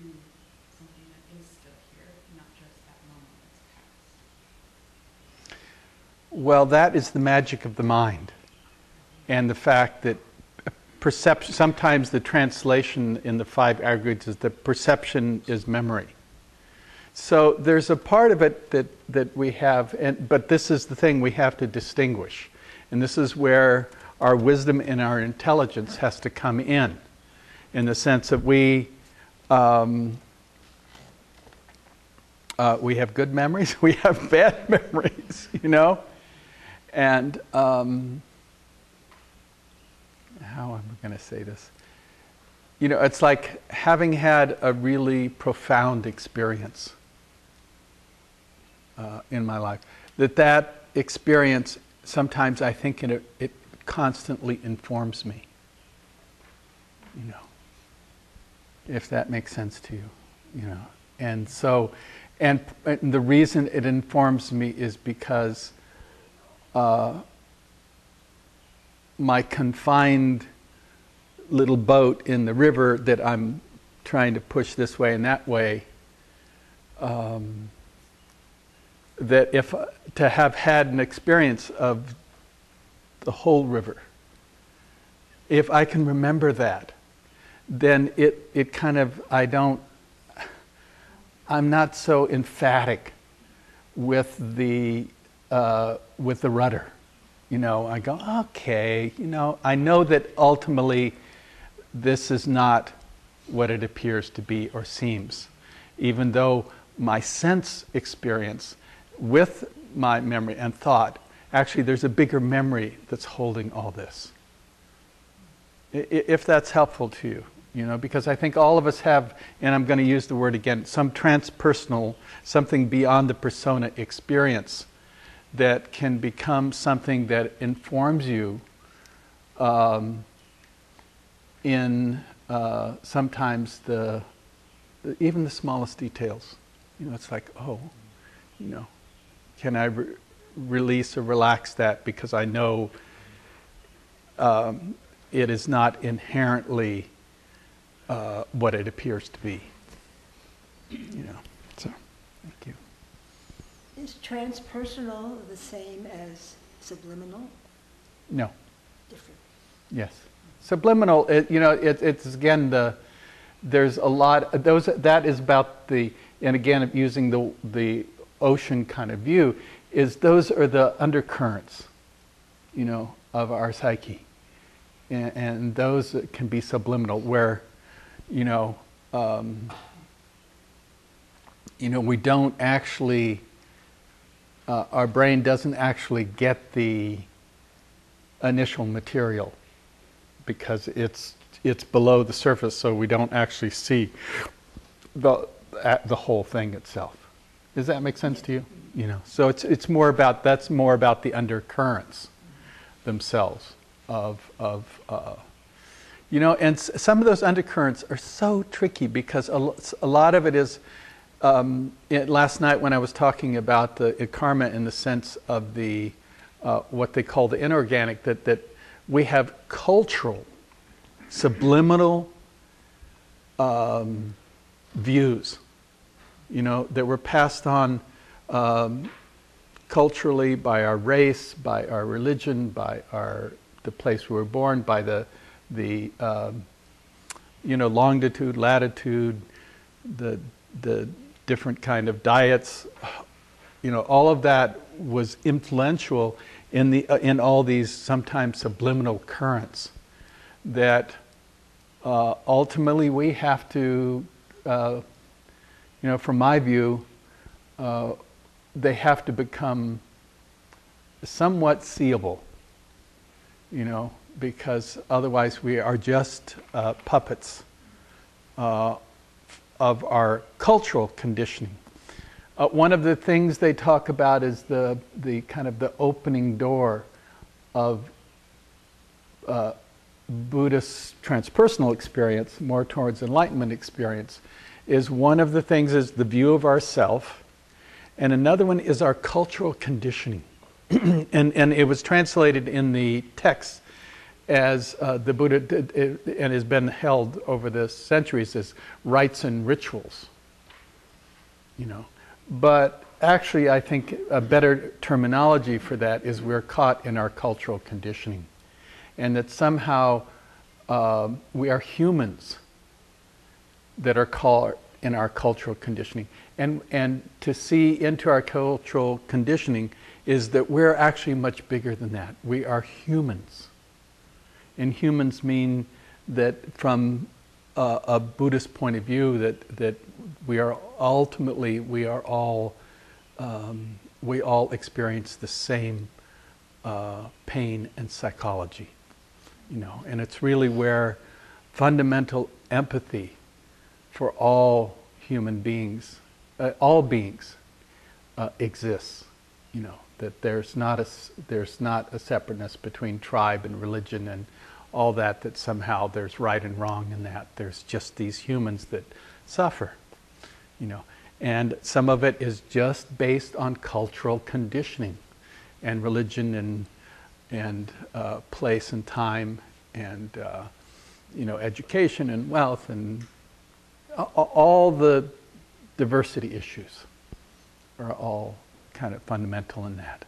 to something that is still here, not just that moment that's past? Well, that is the magic of the mind. And the fact that perception, sometimes the translation in the five aggregates is that perception is memory. So there's a part of it that we have, but this is the thing we have to distinguish. And this is where our wisdom and our intelligence has to come in the sense that we have good memories, we have bad memories, you know? And how am I going to say this? You know, it's like having had a really profound experience in my life. That experience, sometimes I think it constantly informs me. You know, if that makes sense to you, you know. And so, and the reason it informs me is because my confined little boat in the river that I'm trying to push this way and that way, that if to have had an experience of the whole river, if I can remember that, then it kind of, I'm not so emphatic with the rudder. You know, I go, okay, you know, I know that ultimately this is not what it appears to be or seems, even though my sense experience with my memory and thought, actually there's a bigger memory that's holding all this. If that's helpful to you, you know, because I think all of us have, and I'm going to use the word again, some transpersonal, something beyond the persona experience that can become something that informs you in sometimes even the smallest details. You know, it's like, oh, you know, can I release or relax that because I know it is not inherently what it appears to be. You know, so thank you. Is transpersonal the same as subliminal? No. Different. Yes. Subliminal, you know, it's again there's a lot, that is about and again using the ocean kind of view, is those are the undercurrents, you know, of our psyche. And those can be subliminal where, you know, we don't actually, our brain doesn't actually get the initial material because it's below the surface, so we don't actually see the whole thing itself. Does that make sense to you? You know, so it's more about, that's more about the undercurrents themselves of you know, and some of those undercurrents are so tricky because a lot of it is. Last night when I was talking about the karma in the sense of the what they call the inorganic, that we have cultural, subliminal views, you know, that were passed on culturally by our race, by our religion, by the place we were born, by the you know, longitude, latitude, the different kind of diets, you know, all of that was influential in all these sometimes subliminal currents that ultimately we have to, you know, from my view, they have to become somewhat seeable, you know, because otherwise we are just puppets of our cultural conditioning. One of the things they talk about is the kind of the opening door of Buddhist transpersonal experience, more towards enlightenment experience, is one of the things is the view of ourself, and another one is our cultural conditioning. and it was translated in the text as the Buddha did, and has been held over the centuries as rites and rituals, you know. But actually, I think a better terminology for that is we're caught in our cultural conditioning, and that somehow we are humans that are caught in our cultural conditioning. And to see into our cultural conditioning is that we're actually much bigger than that. We are humans. And humans mean that from a Buddhist point of view, that we are ultimately, we all experience the same pain and psychology, you know. And it's really where fundamental empathy for all human beings, all beings, exists. You know, that there's not a separateness between tribe and religion and all that. That somehow there's right and wrong in that. There's just these humans that suffer. You know, and some of it is just based on cultural conditioning, and religion, and place and time, and you know, education and wealth, and all the diversity issues are all kind of fundamental in that.